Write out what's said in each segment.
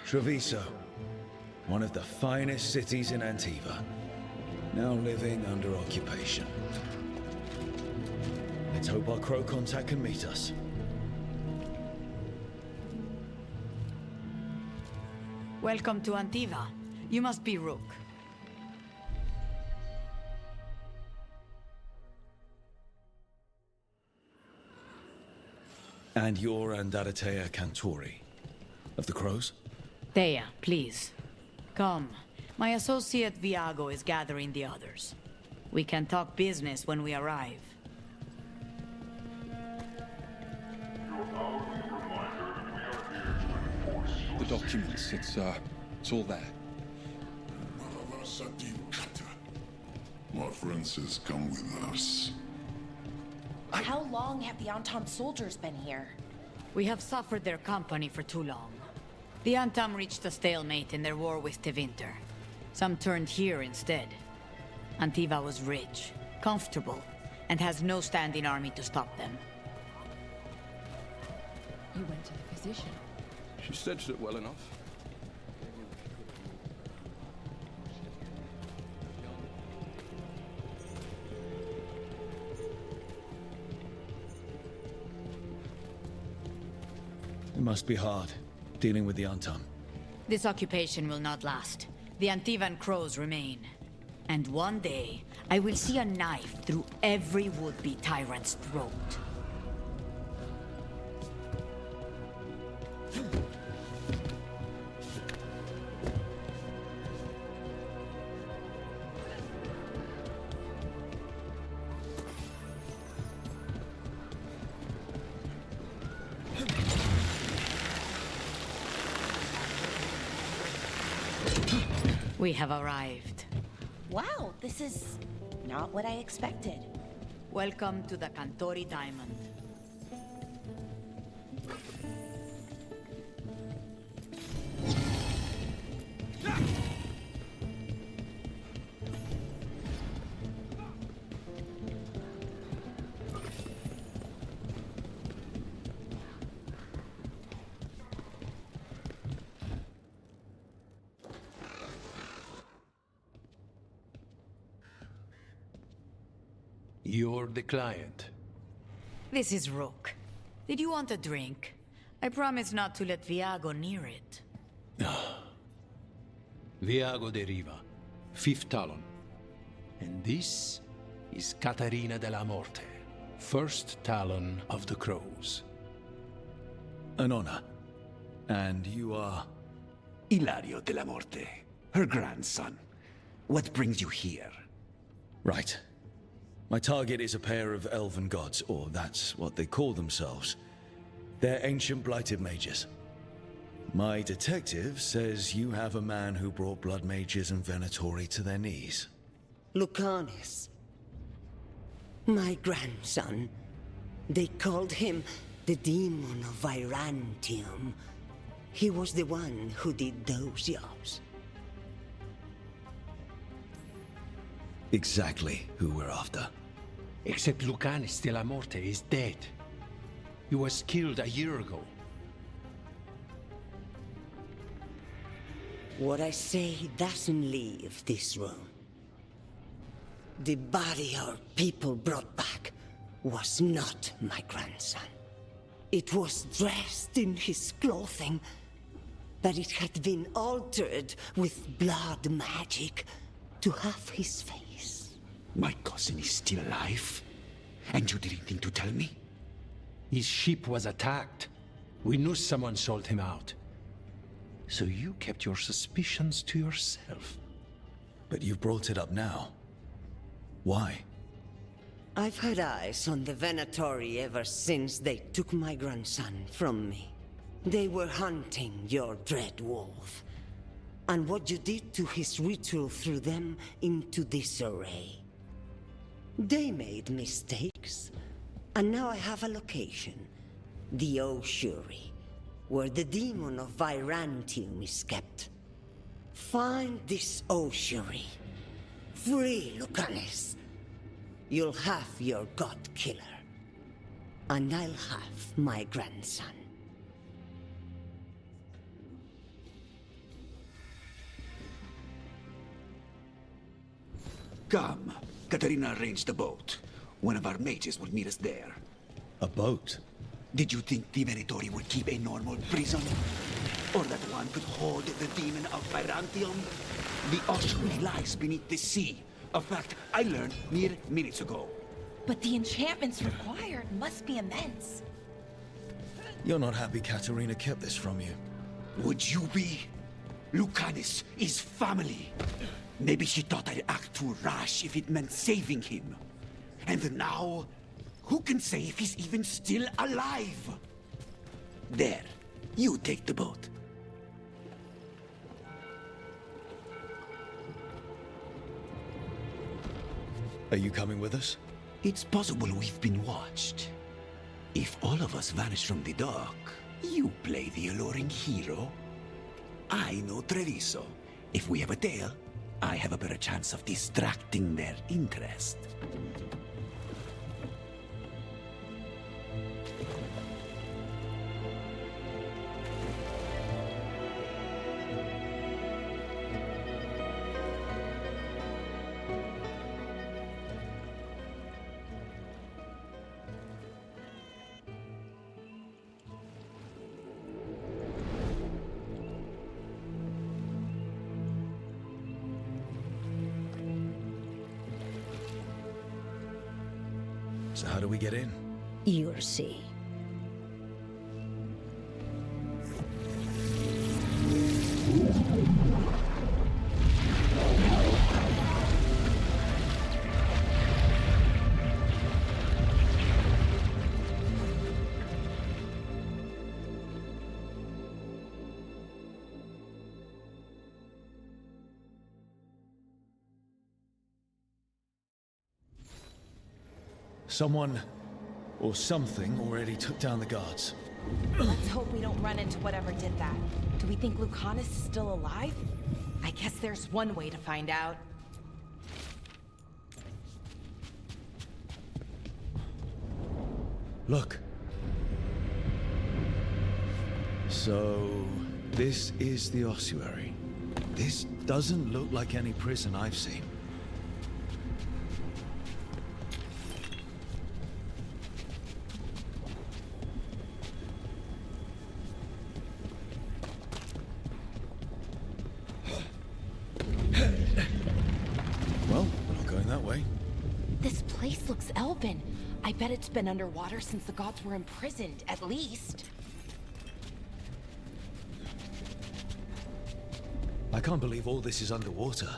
Treviso, one of the finest cities in Antiva, now living under occupation. Let's hope our crow contact can meet us. Welcome to Antiva. You must be Rook. And you're Andaratea Cantori, of the Crows? Thea, please. Come. My associate Viago is gathering the others. We can talk business when we arrive. The documents, it's all there. My friend says come with us. How long have the Anton soldiers been here? We have suffered their company for too long. The Antam reached a stalemate in their war with Tevinter. Some turned here instead. Antiva was rich, comfortable, and has no standing army to stop them. You went to the physician. She stitched it well enough. It must be hard, dealing with the Antam. This occupation will not last. The Antivan crows remain. And one day, I will see a knife through every would-be tyrant's throat. We have arrived. Wow, this is not what I expected. Welcome to the Cantori Diamond. You're the client. This is Rook. Did you want a drink? I promise not to let Viago near it. Viago de Riva, 5th Talon. And this is Catarina de la Morte, 1st Talon of the Crows. An honor. And you are? Ilario de la Morte, her grandson. What brings you here? Right. My target is a pair of elven gods, or that's what they call themselves. They're ancient blighted mages. My detective says you have a man who brought blood mages and Venatori to their knees. Lucanis. My grandson. They called him the Demon of Virantium. He was the one who did those jobs. Exactly who we're after. Except Lucanis de la Morte is dead. He was killed a year ago. What I say doesn't leave this room. The body our people brought back was not my grandson. It was dressed in his clothing, but it had been altered with blood magic to have his face. My cousin is still alive? And you didn't think to tell me? His ship was attacked. We knew someone sold him out. So you kept your suspicions to yourself. But you've brought it up now. Why? I've had eyes on the Venatori ever since they took my grandson from me. They were hunting your dread wolf. And what you did to his ritual threw them into disarray. They made mistakes, and now I have a location. The Ossuary, where the demon of Virantium is kept. Find this Ossuary. Free Lucanis. You'll have your god killer. And I'll have my grandson. Come. Katarina arranged a boat. One of our mages will meet us there. A boat? Did you think the Venatori would keep a normal prison? Or that one could hold the demon of Byzantium? The ossuary lies beneath the sea. A fact I learned mere minutes ago. But the enchantments required must be immense. You're not happy Katarina kept this from you. Would you be? Lucanus is family. Maybe she thought I'd act too rash if it meant saving him. And now, who can say if he's even still alive? There, you take the boat. Are you coming with us? It's possible we've been watched. If all of us vanish from the dock, you play the alluring hero. I know Treviso. If we have a tail, I have a better chance of distracting their interest. So how do we get in? You'll see. Someone or something already took down the guards. Let's hope we don't run into whatever did that. Do we think Lucanus is still alive? I guess there's one way to find out. Look. So, this is the ossuary. This doesn't look like any prison I've seen. Well, we're not going that way. This place looks elven. I bet it's been underwater since the gods were imprisoned, at least. I can't believe all this is underwater.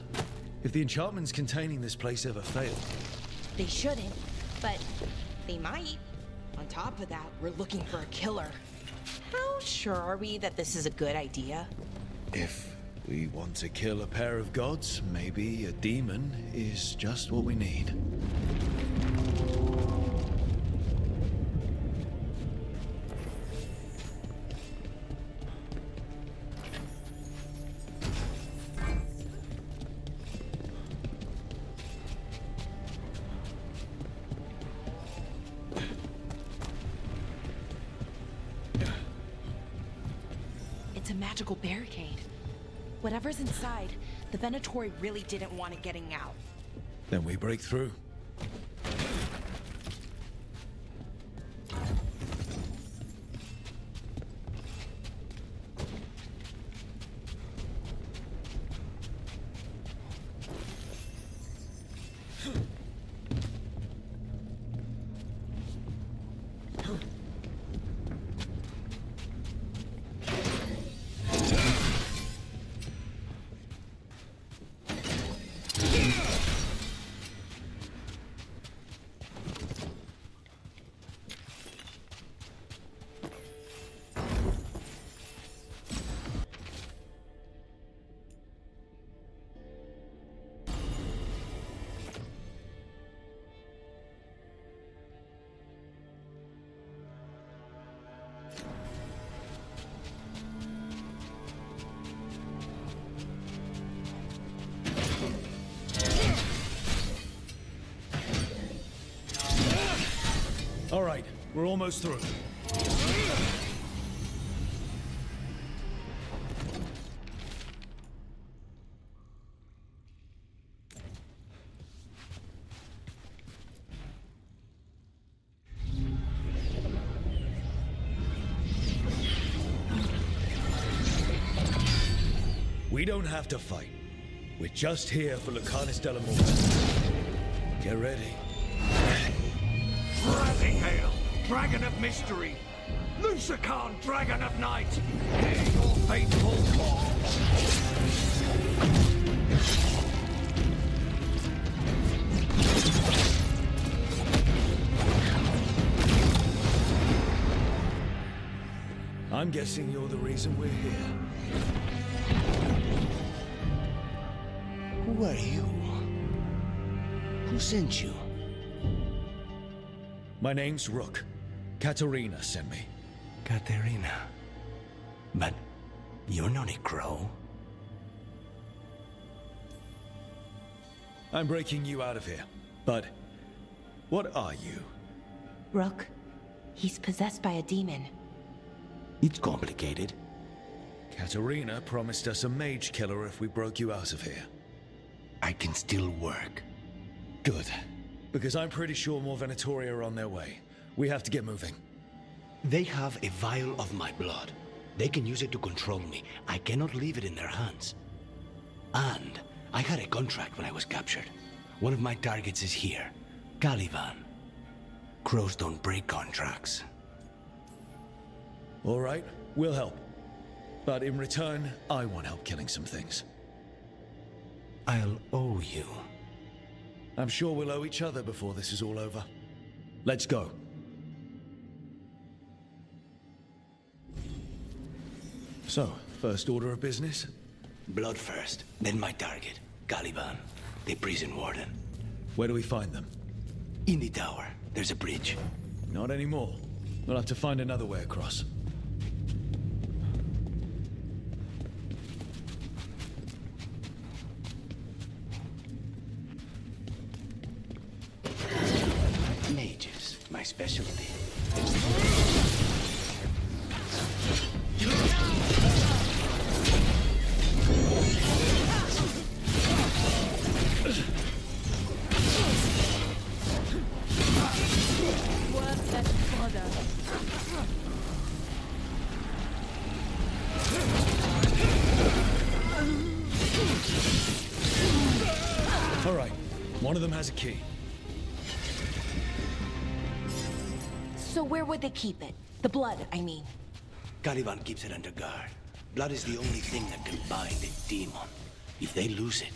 If the enchantments containing this place ever fail. They shouldn't, but they might. On top of that, we're looking for a killer. How sure are we that this is a good idea? If we want to kill a pair of gods, maybe a demon is just what we need. It's a magical barricade. Whatever's inside, the Venatori really didn't want it getting out. Then we break through. All right, we're almost through. We don't have to fight. We're just here for Lucanus de la Morte. Get ready. Rising Hail, Dragon of Mystery! Lucican, Dragon of Night! Hear your fateful call! I'm guessing you're the reason we're here. Who are you? Who sent you? My name's Rook. Katerina sent me. Katerina. But you're not a crow. I'm breaking you out of here. But what are you? Rook, he's possessed by a demon. It's complicated. Katerina promised us a mage killer if we broke you out of here. I can still work. Good. Because I'm pretty sure more Venatori are on their way. We have to get moving. They have a vial of my blood. They can use it to control me. I cannot leave it in their hands. And I had a contract when I was captured. One of my targets is here. Caliban. Crows don't break contracts. All right, we'll help. But in return, I want help killing some things. I'll owe you. I'm sure we'll owe each other before this is all over. Let's go. So, first order of business? Blood first, then my target. Caliban, the prison warden. Where do we find them? In the tower. There's a bridge. Not anymore. We'll have to find another way across. Mages, my specialty. All right, one of them has a key. So where would they keep it? The blood, I mean. Caliban keeps it under guard. Blood is the only thing that can bind a demon. If they lose it,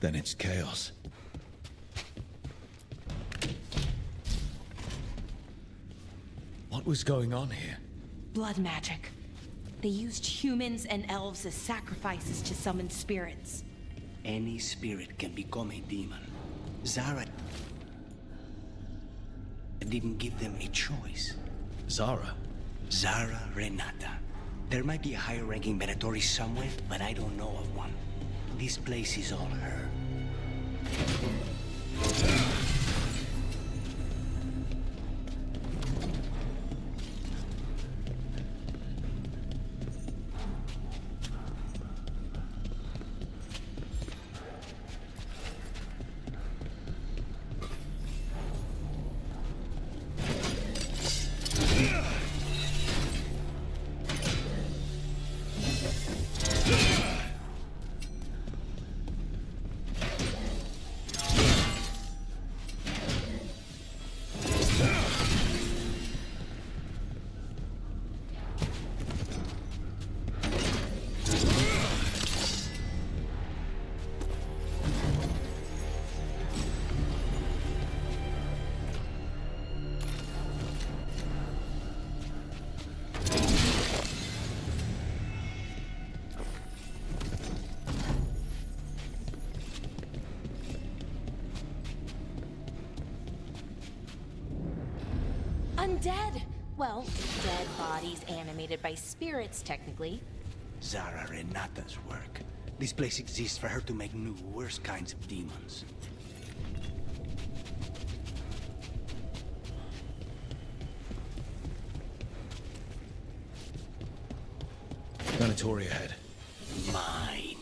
Then it's chaos. What was going on here? Blood magic. They used humans and elves as sacrifices to summon spirits. any spirit can become a demon. Zara didn't give them a choice. Zara? Zara Renata. There might be a higher-ranking Venatori somewhere, but I don't know of one. This place is all her. Undead! Well, dead bodies animated by spirits, technically. Zara Renata's work. This place exists for her to make new, worse kinds of demons. Venatori ahead. Mine.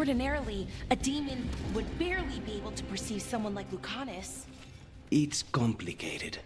Ordinarily, a demon would barely be able to perceive someone like Lucanus. It's complicated.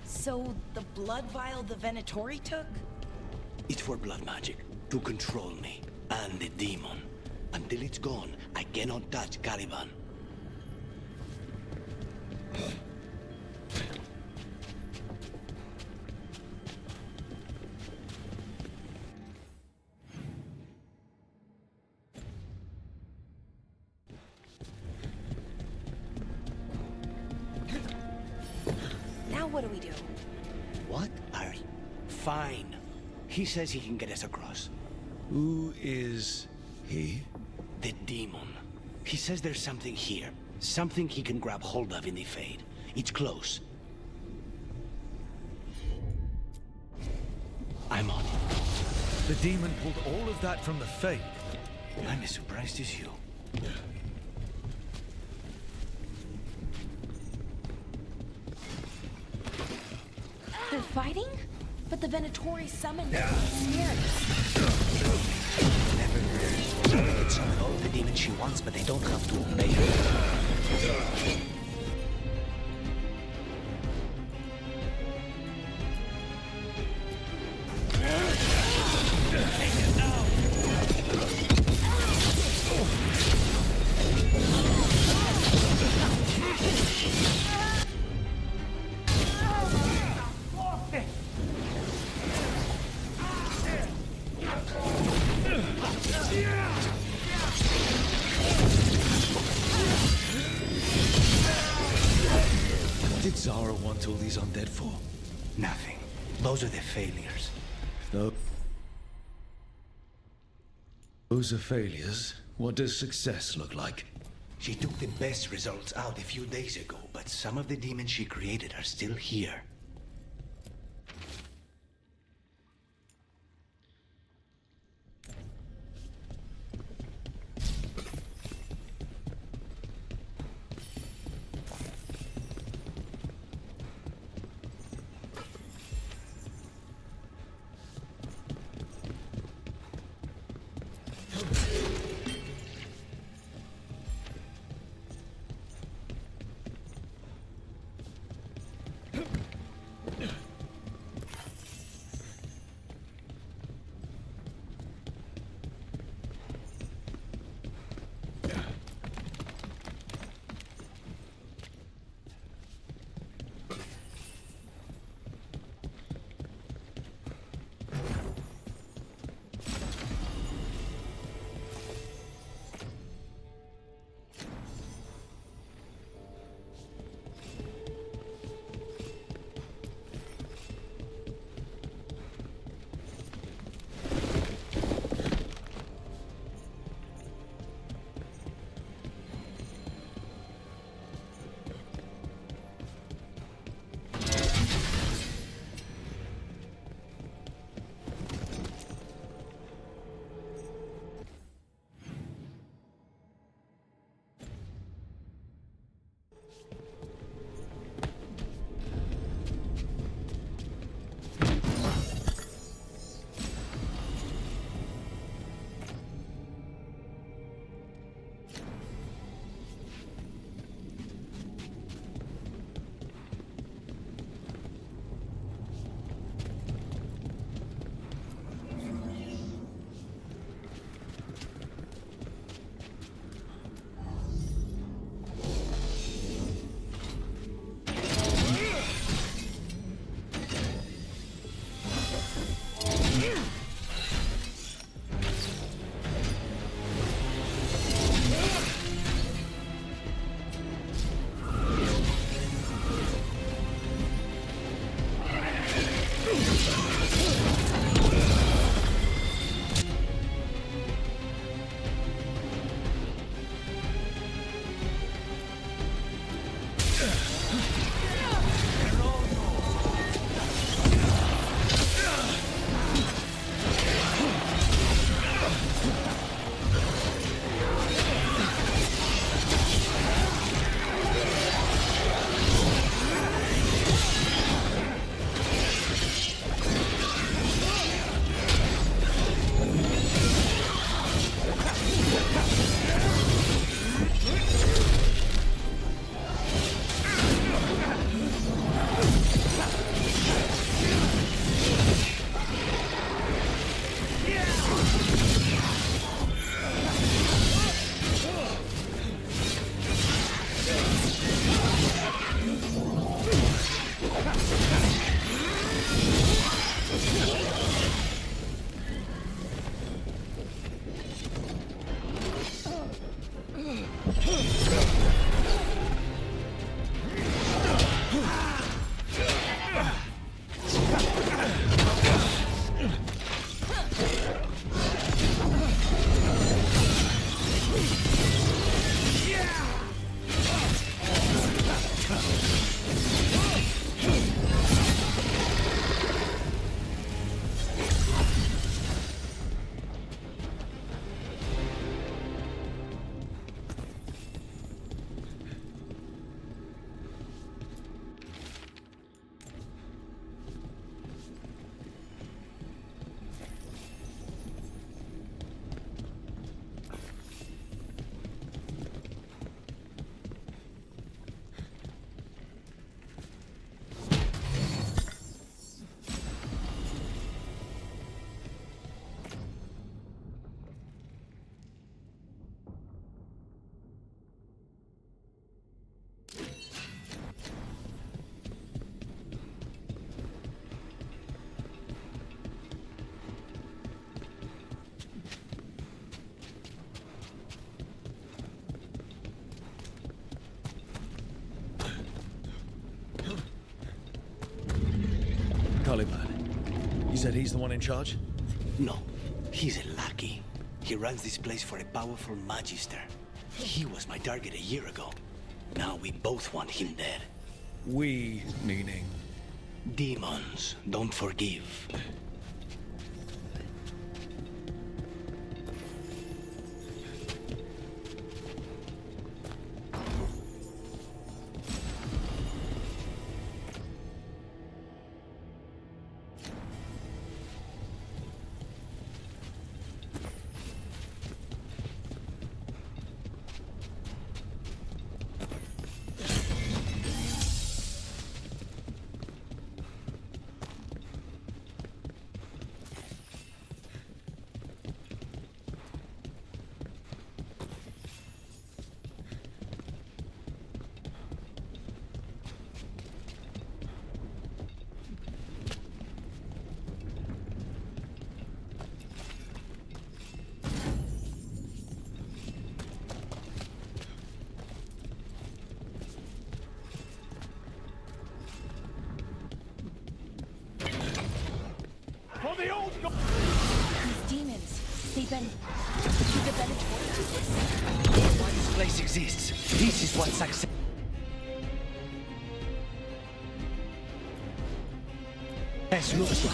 So, the blood vial the Venatori took? It's for blood magic, to control me, and the demon. Until it's gone, I cannot touch Caliban. Now what do we do? What are you? Fine. He says he can get us across. Who is he? The demon. He says there's something here. Something he can grab hold of in the Fade. It's close. I'm on it. The demon pulled all of that from the Fade. I'm as surprised as you. They're fighting? But the Venatori summoned them. Scared. Never can summon all the demons she wants, but they don't have to obey her. What did Zara want all these undead for? Nothing. Those are the failures. Those are failures. What does success look like? She took the best results out a few days ago, but some of the demons she created are still here. Caliban. You said he's the one in charge? No, he's a lackey. He runs this place for a powerful magister. He was my target a year ago. Now we both want him dead. We, meaning? Demons don't forgive. They've been to the Venator. Why this place exists. This is what success. Looks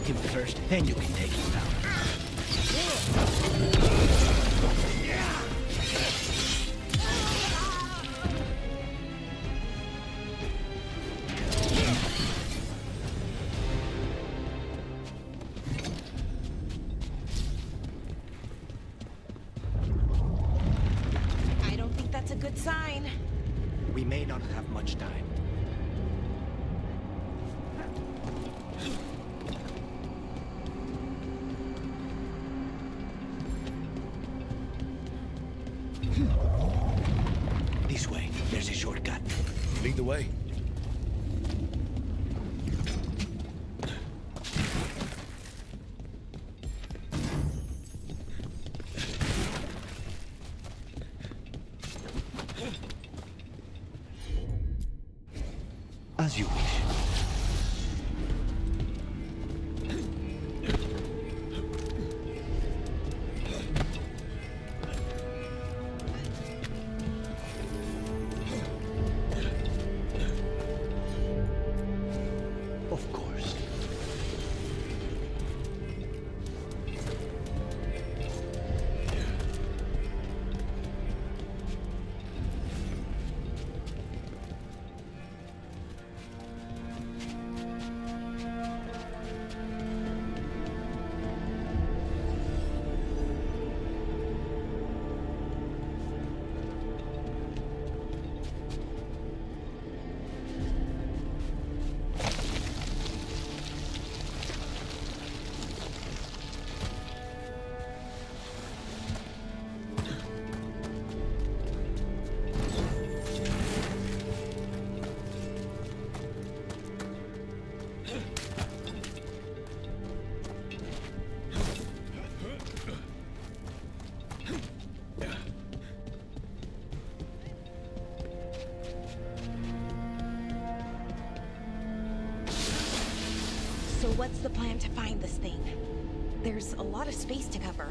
him first, then you can take him down. I don't think that's a good sign. We may not have much time. This way. There's a shortcut. Lead the way. As you wish. Of course. So what's the plan to find this thing? There's a lot of space to cover.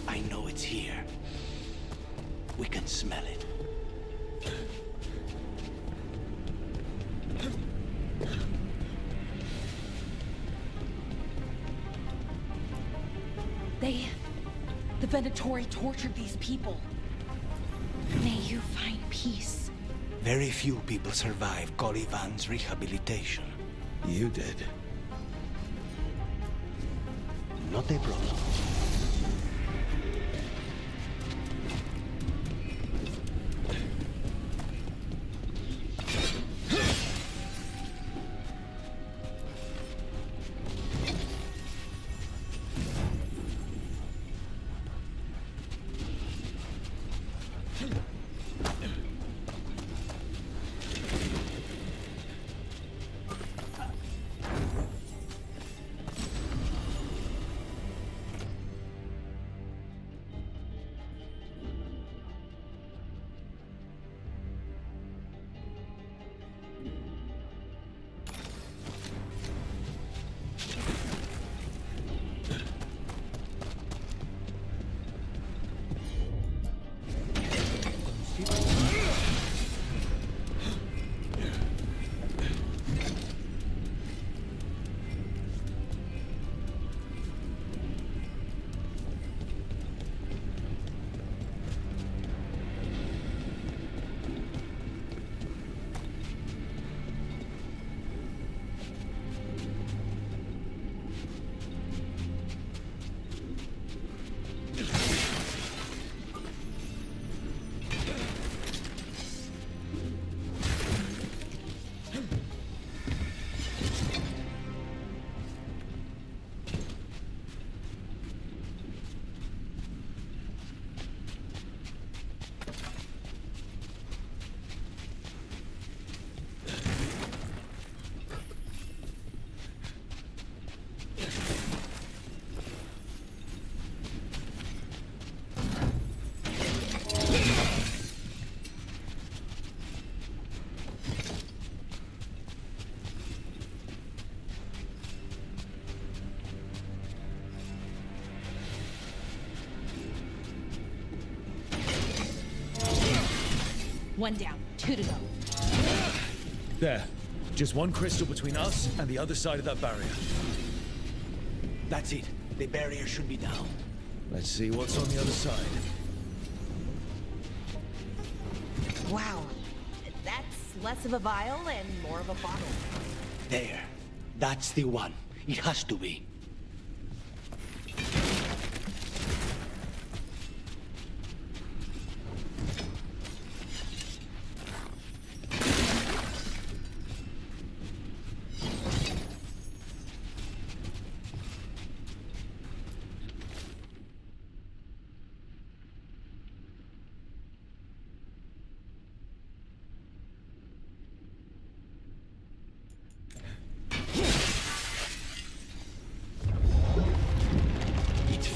I know it's here. We can smell it. The Venatori tortured these people. May you find peace. Very few people survive Colivan's rehabilitation. You did. Not a problem. One down, 2 to go. There. Just one crystal between us and the other side of that barrier. That's it. The barrier should be down. Let's see what's on the other side. Wow. That's less of a vial and more of a bottle. There. That's the one. It has to be.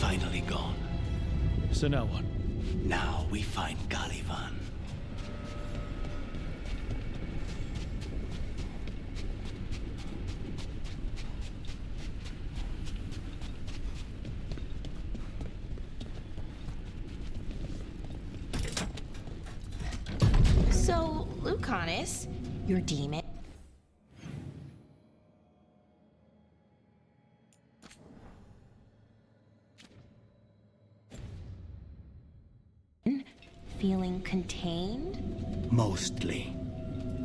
Finally gone. So now what? Now we find Caliban. So, Lucanus, your demon. Feeling contained? Mostly.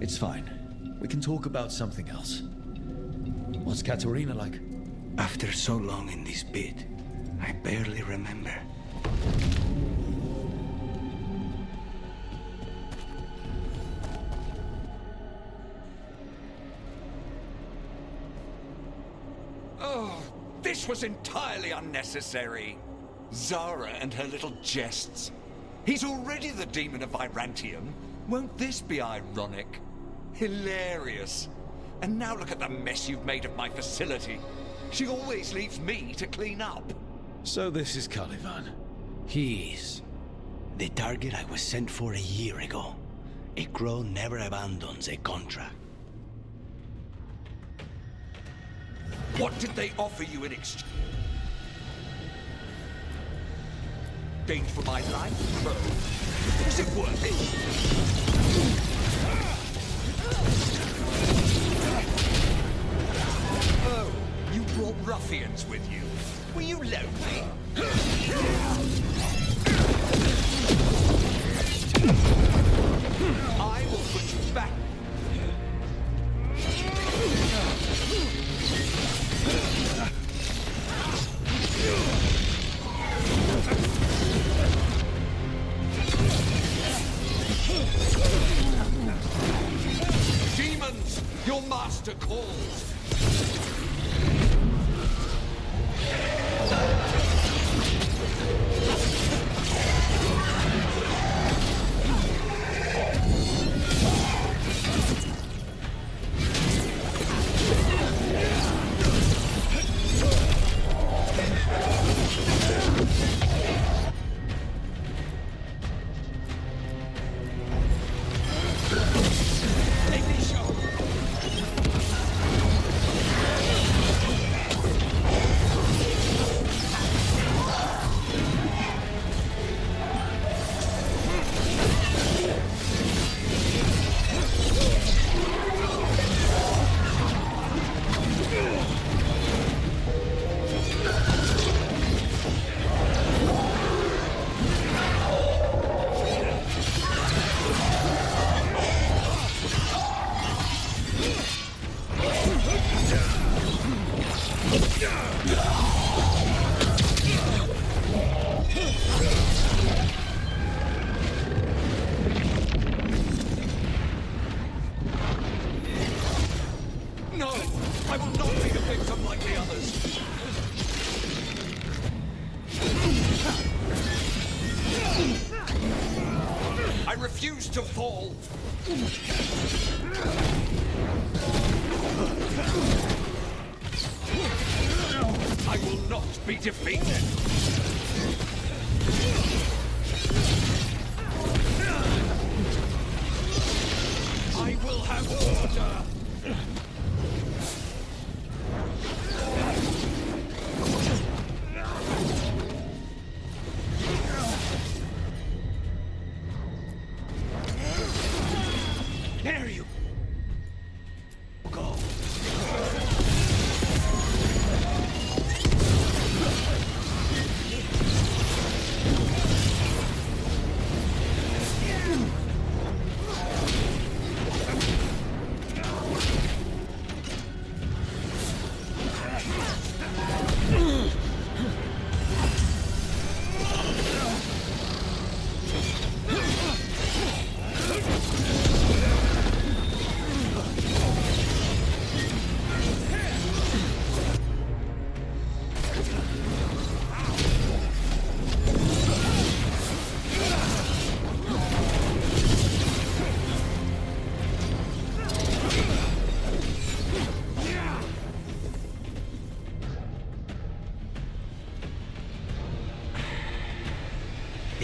It's fine. We can talk about something else. What's Katerina like? After so long in this pit, I barely remember. Oh, this was entirely unnecessary. Zara and her little jests. He's already the demon of Virantium. Won't this be ironic? Hilarious. And now look at the mess you've made of my facility. She always leaves me to clean up. So this is Caliban. He is. The target I was sent for a year ago. A crow never abandons a contract. What did they offer you in exchange? For my life, Crow. Was it worth it? Oh, you brought ruffians with you. Were you lonely? I will put you back. Demons, your master calls. No! I will not be a victim like the others! I refuse to fall! I will not be defeated! I will have order! Dare you! Go!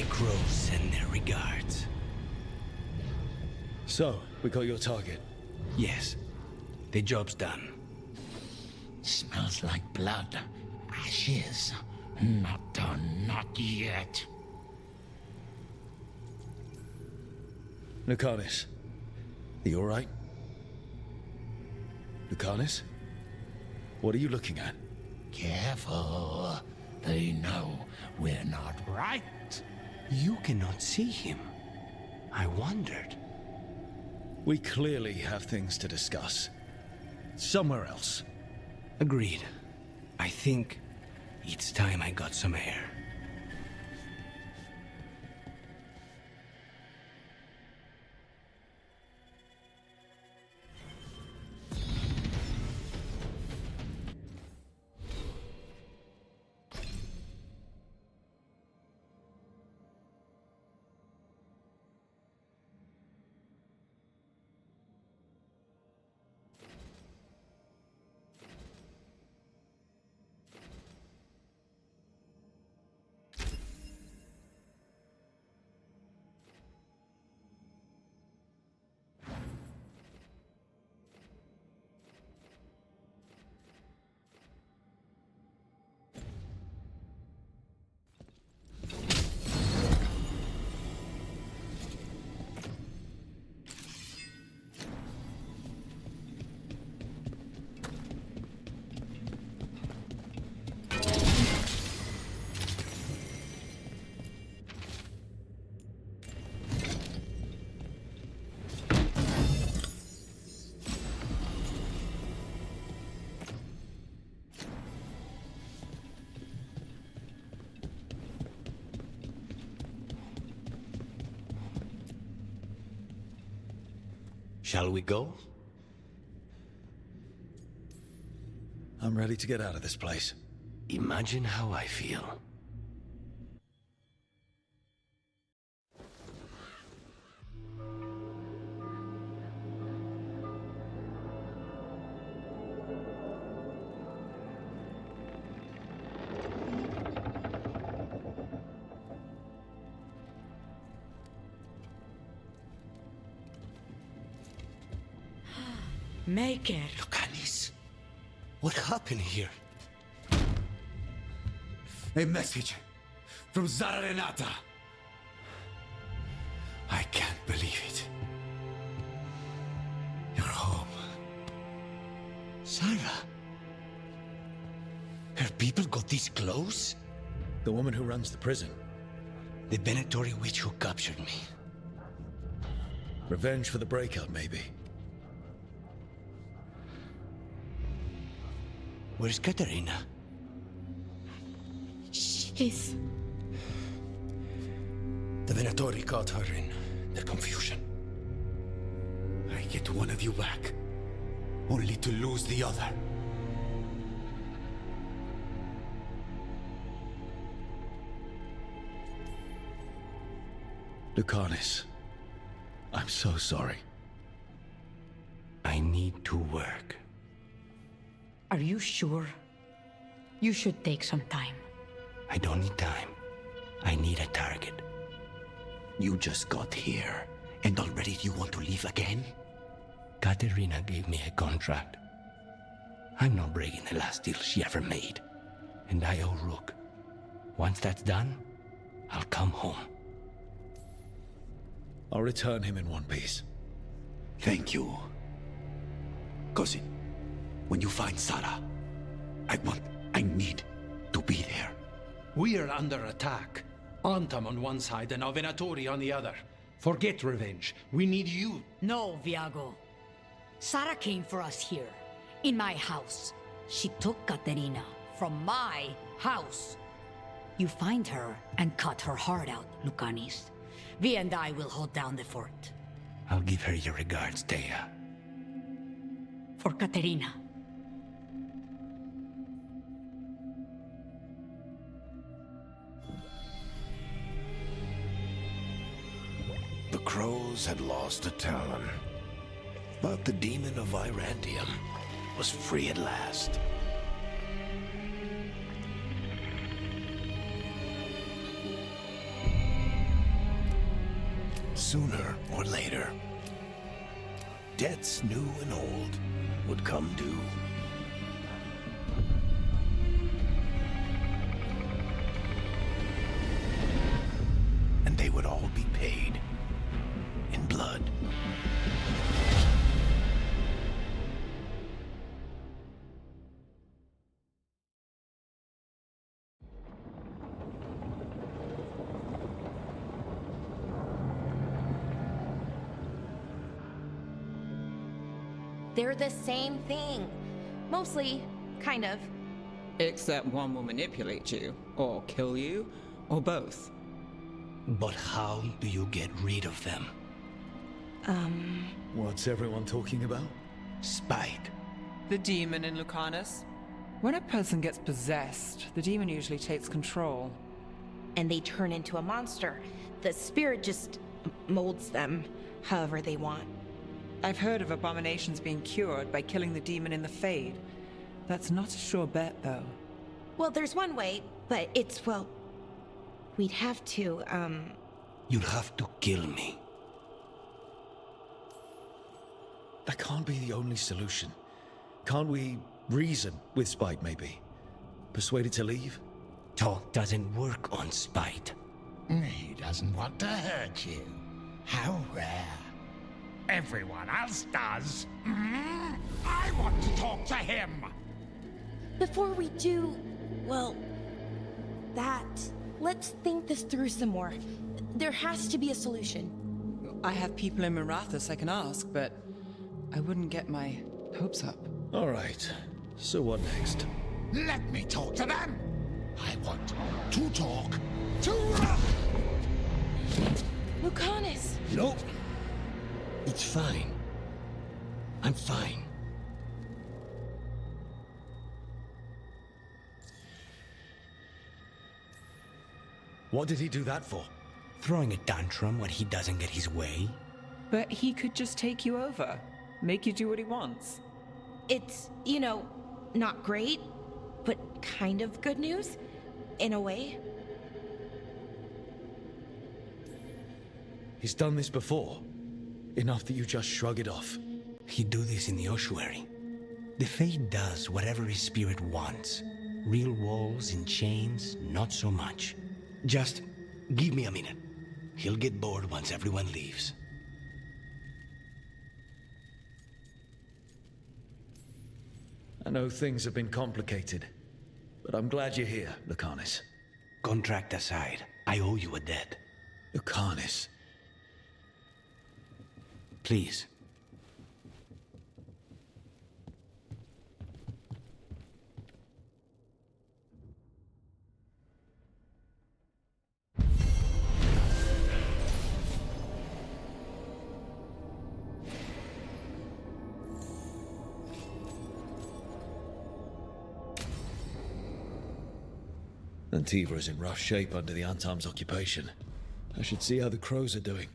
the crows send their regards. So, we got your target. Yes, the job's done. Smells like blood. Ashes. Not done, not yet. Lucanus, are you alright? Lucanus? What are you looking at? Careful. They know we're not right. You cannot see him. I wondered. We clearly have things to discuss. Somewhere else. Agreed. I think it's time I got some air. Shall we go? I'm ready to get out of this place. Imagine how I feel. Maker. Lucanus, what happened here? A message from Zara Renata. I can't believe it. You're home. Sarah? Her people got this close? The woman who runs the prison. The Venatori witch who captured me. Revenge for the breakup, maybe. Where's Katerina? She's... The Venatori caught her in their confusion. I get one of you back, only to lose the other. Lucanus, I'm so sorry. I need to work. Are you sure? You should take some time. I don't need time. I need a target. You just got here, and already you want to leave again? Katerina gave me a contract. I'm not breaking the last deal she ever made. And I owe Rook. Once that's done, I'll come home. I'll return him in one piece. Thank you. Cousin, when you find Sarah, I need to be there. We are under attack. Antam on one side and our Venatori on the other. Forget revenge. We need you. No, Viago. Sarah came for us here, in my house. She took Katerina from my house. You find her and cut her heart out, Lucanus. Vi and I will hold down the fort. I'll give her your regards, Thea. For Katerina. The crows had lost a talon, but the demon of Virantium was free at last. Sooner or later, debts new and old would come due. And they would all be paid in blood. They're the same thing. Mostly, kind of. Except one will manipulate you, or kill you, or both. But how do you get rid of them? What's everyone talking about? Spite. The demon in Lucanus. When a person gets possessed, the demon usually takes control. And they turn into a monster. The spirit just molds them however they want. I've heard of abominations being cured by killing the demon in the Fade. That's not a sure bet, though. Well, there's one way, but it's, well... We'd have to, You'd have to kill me. That can't be the only solution. Can't we reason with Spite, maybe? Persuade it to leave? Talk doesn't work on Spite. He doesn't want to hurt you. How rare. Everyone else does. I want to talk to him. Before we do, well, that, let's think this through some more. There has to be a solution. I have people in Marathas I can ask, but I wouldn't get my hopes up. All right. So what next? Let me talk to them. I want to talk to Lucanus! No. It's fine. I'm fine. What did he do that for? Throwing a tantrum when he doesn't get his way? But he could just take you over. Make you do what he wants. It's, you know, not great, but kind of good news, in a way. He's done this before. Enough that you just shrug it off. He'd do this in the ossuary. The Fate does whatever his spirit wants. Real walls and chains, not so much. Just give me a minute. He'll get bored once everyone leaves. I know things have been complicated, but I'm glad you're here, Lucanus. Contract aside, I owe you a debt. Lucanus. Please. Antiva is in rough shape under the Antam's occupation. I should see how the crows are doing.